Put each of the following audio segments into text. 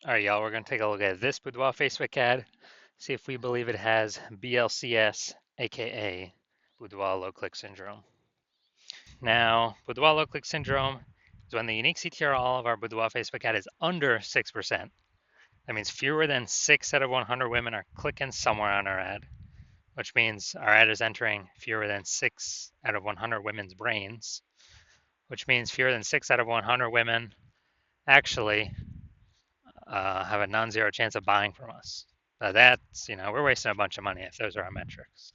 All right, y'all, we're going to take a look at this Boudoir Facebook ad, see if we believe it has BLCS, aka Boudoir low click syndrome. Now, Boudoir low click syndrome is when the unique CTRL of our Boudoir Facebook ad is under 6%. That means fewer than 6 out of 100 women are clicking somewhere on our ad, which means our ad is entering fewer than 6 out of 100 women's brains, which means fewer than 6 out of 100 women actually have a non-zero chance of buying from us. That's, we're wasting a bunch of money if those are our metrics.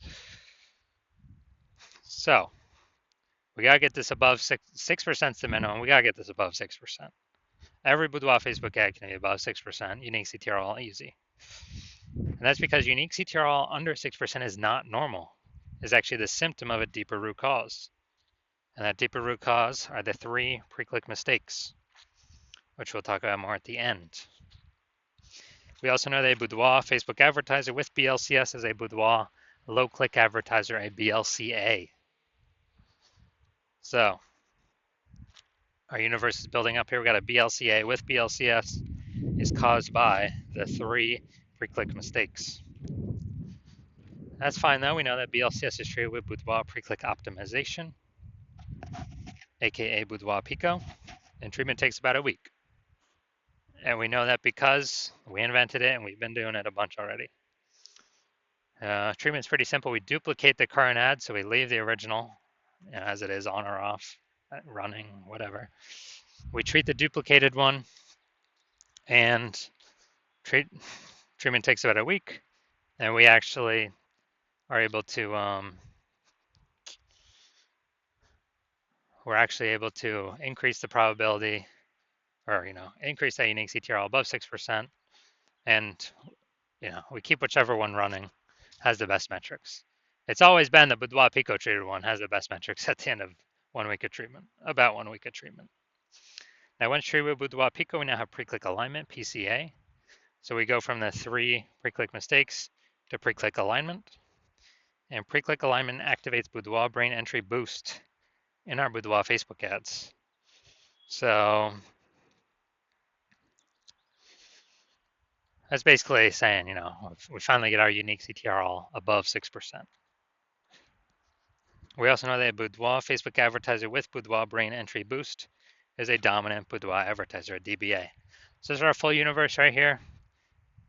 So we gotta get this above 6%. The minimum. We gotta get this above 6%. Every Boudoir Facebook ad can be above 6%. Unique CTRL easy, and that's because unique CTRL under 6% is not normal. It's actually the symptom of a deeper root cause, and that deeper root cause are the 3 pre-click mistakes, which we'll talk about more at the end. We also know that a Boudoir Facebook advertiser with BLCS is a Boudoir low click advertiser, a BLCA. So our universe is building up here. We got a BLCA with BLCS is caused by the 3 pre-click mistakes. That's fine though. We know that BLCS is treated with Boudoir pre-click optimization, aka Boudoir Pico, and treatment takes about a week. And we know that because we invented it and we've been doing it a bunch already. Treatment's pretty simple. We duplicate the current ad, so we leave the original as it is, on or off, running, whatever. We treat the duplicated one, and treatment takes about a week, and we actually are able to we're actually able to increase the probability, or increase that unique CTRL above 6%, and we keep whichever one running has the best metrics. It's always been the Boudoir Pico treated one has the best metrics at the end of 1 week of treatment, about 1 week of treatment. Now, once treated with Boudoir Pico, we now have pre-click alignment, PCA. So we go from the 3 pre-click mistakes to pre-click alignment. And pre-click alignment activates Boudoir brain entry boost in our Boudoir Facebook ads. So that's basically saying, we finally get our unique CTRL above 6%. We also know that a Boudoir Facebook advertiser with Boudoir brain entry boost is a dominant Boudoir advertiser, a DBA. So this is our full universe right here.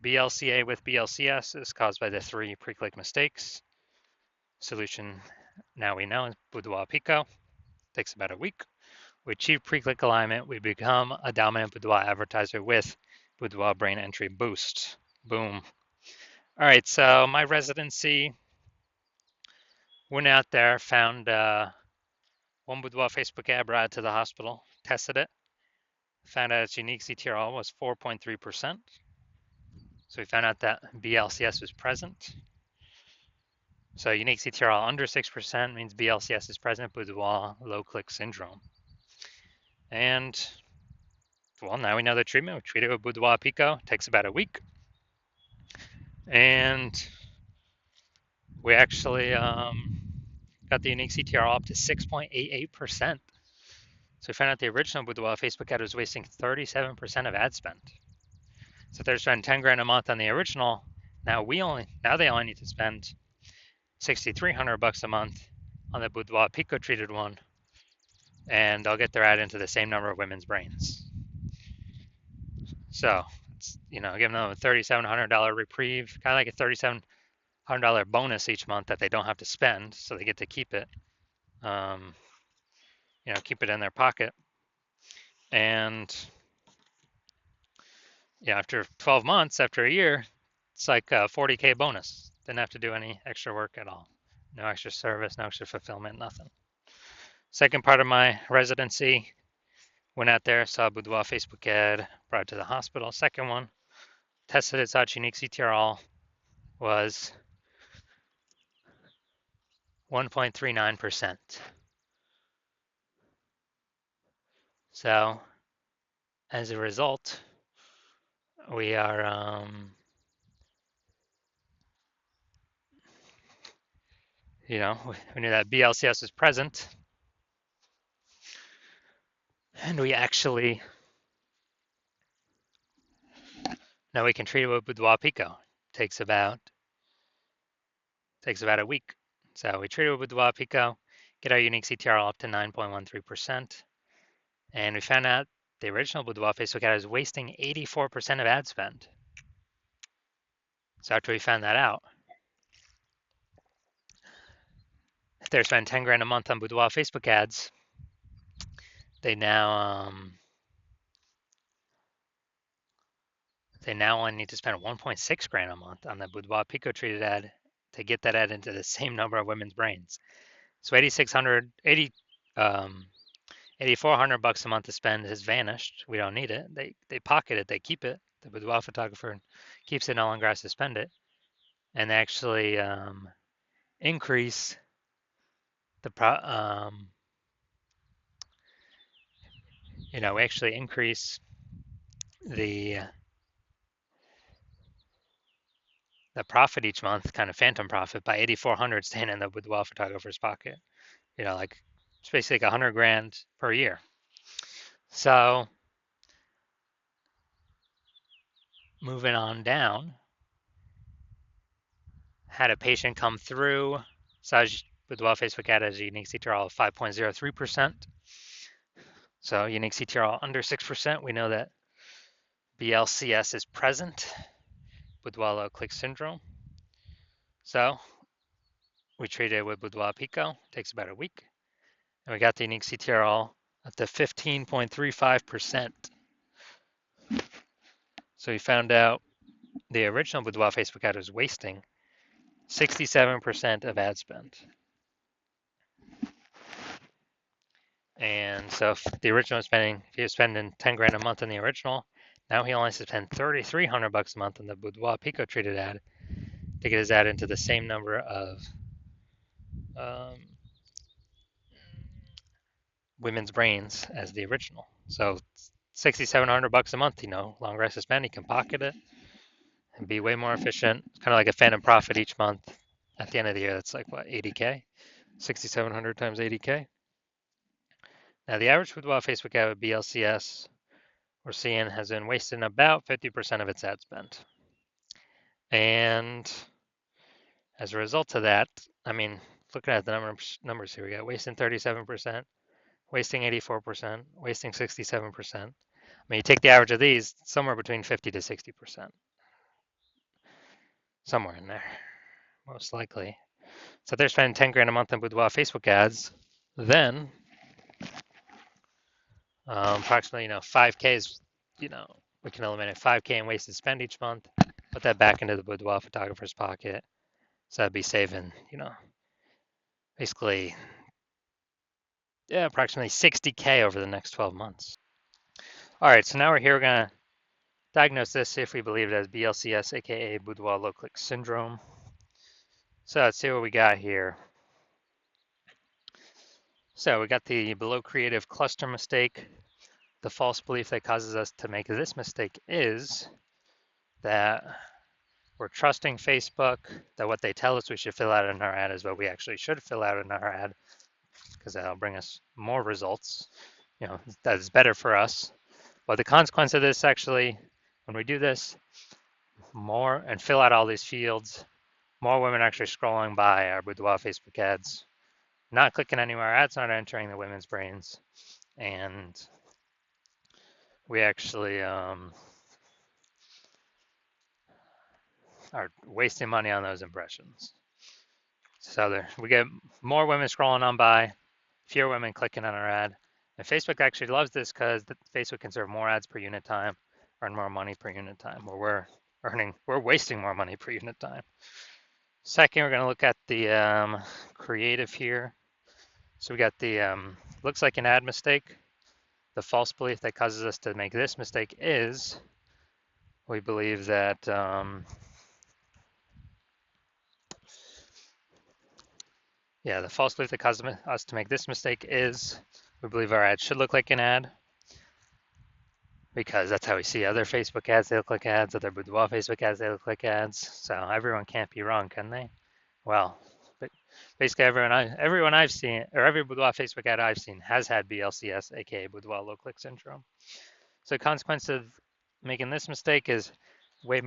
BLCA with BLCS is caused by the 3 pre-click mistakes. Solution now we know is Boudoir Pico. Takes about a week. We achieve pre-click alignment. We become a dominant Boudoir advertiser with Boudoir brain entry boost. Boom. All right, so my residency went out there, found one Boudoir Facebook ad, brought it to the hospital, tested it, found out its unique CTRL was 4.3%. So we found out that BLCS was present. So unique CTRL under 6% means BLCS is present, Boudoir low click syndrome. And well, now we know the treatment. We treat it with Boudoir Pico. It takes about a week. And we actually got the unique CTRL up to 6.88%. So we found out the original Boudoir Facebook ad was wasting 37% of ad spend. So if they're spending 10 grand a month on the original, now they only need to spend 6,300 bucks a month on the Boudoir Pico treated one, and they'll get their ad into the same number of women's brains. So it's giving them a $3,700 reprieve, kind of like a $3,700 bonus each month that they don't have to spend, so they get to keep it, keep it in their pocket. And after 12 months, after a year, it's like a 40K bonus. Didn't have to do any extra work at all. No extra service, no extra fulfillment, nothing. Second part of my residency, went out there, saw a Boudoir Facebook ad, brought it to the hospital. Second one, tested its out, unique CTRL was 1.39%. So as a result, we are we knew that BLCS is present, and we actually Now we can treat it with Boudoir Pico. Takes about a week. So we treat it with Boudoir Pico, get our unique CTR up to 9.13%, and we found out the original Boudoir Facebook ad is wasting 84% of ad spend. So after we found that out, if they're spending 10 grand a month on Boudoir Facebook ads, they now only need to spend 1.6 grand a month on the Boudoir Pico treated ad to get that ad into the same number of women's brains. So 8,400 bucks a month to spend has vanished. We don't need it. They pocket it. They keep it. The boudoir photographer keeps it. No longer has to spend it, and they actually increase the we actually increase the profit each month, kind of phantom profit, by 8,400 staying in the boudoir photographer's pocket. Like it's basically like 100 grand per year. So moving on down, had a patient come through. Saj Boudoir Facebook ad has a unique CTRL of 5.03%. So unique CTRL under 6%. We know that BLCS is present, Boudoir low click syndrome. So we treated it with Boudoir Pico. Takes about a week. And we got the unique CTRL up to 15.35%. So we found out the original Boudoir Facebook ad was wasting 67% of ad spend. And so if the original was if he was spending 10 grand a month on the original, now he only has to spend 3,300 bucks a month on the Boudoir Pico treated ad to get his ad into the same number of women's brains as the original. So 6,700 bucks a month, longer has to spend. He can pocket it and be way more efficient. It's kind of like a phantom profit each month. At the end of the year, that's like what, 80K? 6,700 times 80K. Now the average Boudoir Facebook ad with BLCS we're seeing has been wasting about 50% of its ad spend. And as a result of that, looking at the numbers here, we got wasting 37%, wasting 84%, wasting 67%. You take the average of these, somewhere between 50 to 60%. Somewhere in there, most likely. So if they're spending 10 grand a month on Boudoir Facebook ads, then approximately 5K is, we can eliminate 5K in wasted spend each month, put that back into the Boudoir photographer's pocket. So that'd be saving, basically, approximately 60K over the next 12 months. All right, so now we're here. We're going to diagnose this, see if we believe it as BLCS, aka Boudoir low click syndrome. So let's see what we got here. So we got the below creative cluster mistake. The false belief that causes us to make this mistake is that we're trusting Facebook, that what they tell us we should fill out in our ad is what we actually should fill out in our ad, because that'll bring us more results. That is better for us. But the consequence of this, actually, when we do this more and fill out all these fields, more women are actually scrolling by our Boudoir Facebook ads, not clicking anywhere. Our ads not entering the women's brains, and we actually are wasting money on those impressions. So we get more women scrolling on by, fewer women clicking on our ad. And Facebook actually loves this because Facebook can serve more ads per unit time, earn more money per unit time, where we're wasting more money per unit time. Second, we're going to look at the creative here. So we got the looks like an ad mistake. The false belief that causes us to make this mistake is we believe that the false belief that causes us to make this mistake is we believe our ad should look like an ad, because that's how we see other Facebook ads. They look like ads. Other Boudoir Facebook ads, they look like ads. So everyone can't be wrong, can they? Well, basically everyone I've seen, or every Boudoir Facebook ad I've seen, has had BLCS, aka Boudoir low click syndrome. So the consequence of making this mistake is way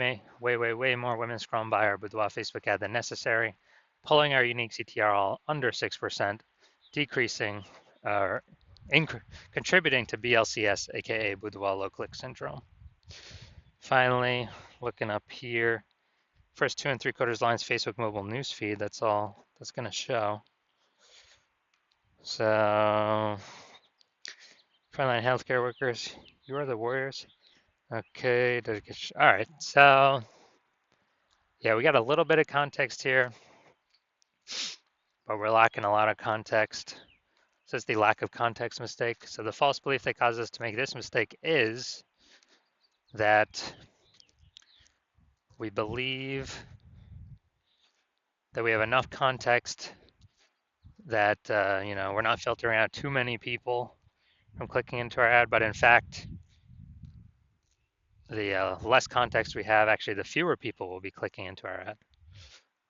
more women scrolling by our Boudoir Facebook ad than necessary, pulling our unique CTR all under 6%, decreasing or contributing to BLCS, aka Boudoir low click syndrome. Finally, looking up here, first 2 3/4 lines Facebook mobile newsfeed. That's all that's going to show. So, frontline healthcare workers, you are the warriors. Okay, all right. So, yeah, we got a little bit of context here, but we're lacking a lot of context. So it's the lack of context mistake. So the false belief that causes us to make this mistake is that we believe that we have enough context that we're not filtering out too many people from clicking into our ad, but in fact, the less context we have, actually, the fewer people will be clicking into our ad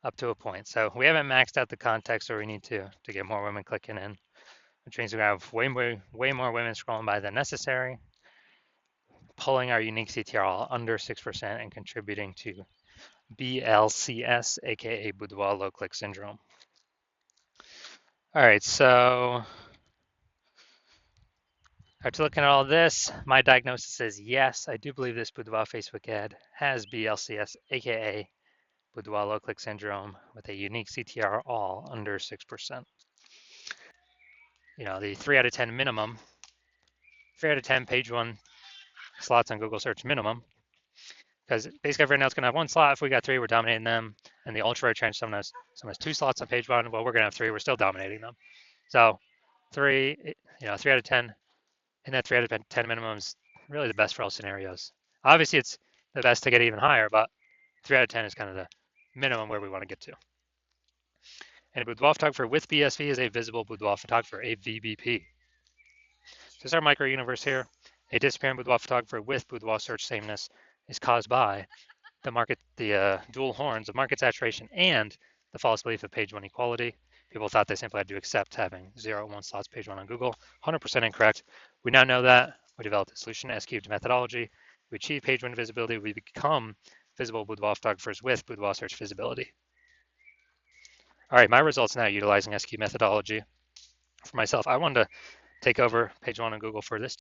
up to a point. So we haven't maxed out the context, or we need to get more women clicking in, which means we have way more women scrolling by than necessary, pulling our unique CTR under 6% and contributing to BLCS, aka Boudoir low click syndrome. All right, so after looking at all this, my diagnosis is yes, I do believe this Boudoir Facebook ad has BLCS, aka Boudoir low click syndrome, with a unique CTR all under 6%. The 3 out of 10 minimum, 3 out of 10 page one slots on Google search minimum, because basically everyone else can have one slot. If we got 3, we're dominating them. And the ultra rare someone has 2 slots on page one. Well, we're going to have 3. We're still dominating them. So 3, 3 out of 10, and that 3 out of 10 minimum is really the best for all scenarios. Obviously, it's the best to get even higher, but 3 out of 10 is kind of the minimum where we want to get to. And a boudoir photographer with BSV is a visible boudoir photographer, a VBP. So this is our micro universe here. A disappearing boudoir photographer with boudoir search sameness is caused by the dual horns of market saturation and the false belief of page one equality. People thought they simply had to accept having 0 and 1 slots page one on Google. 100% incorrect. We now know that. We developed a solution, S-cubed methodology. We achieve page one visibility. We become visible boudoir photographers with boudoir search visibility. All right, my results now utilizing S-cubed methodology. For myself, I wanted to take over page one on Google for this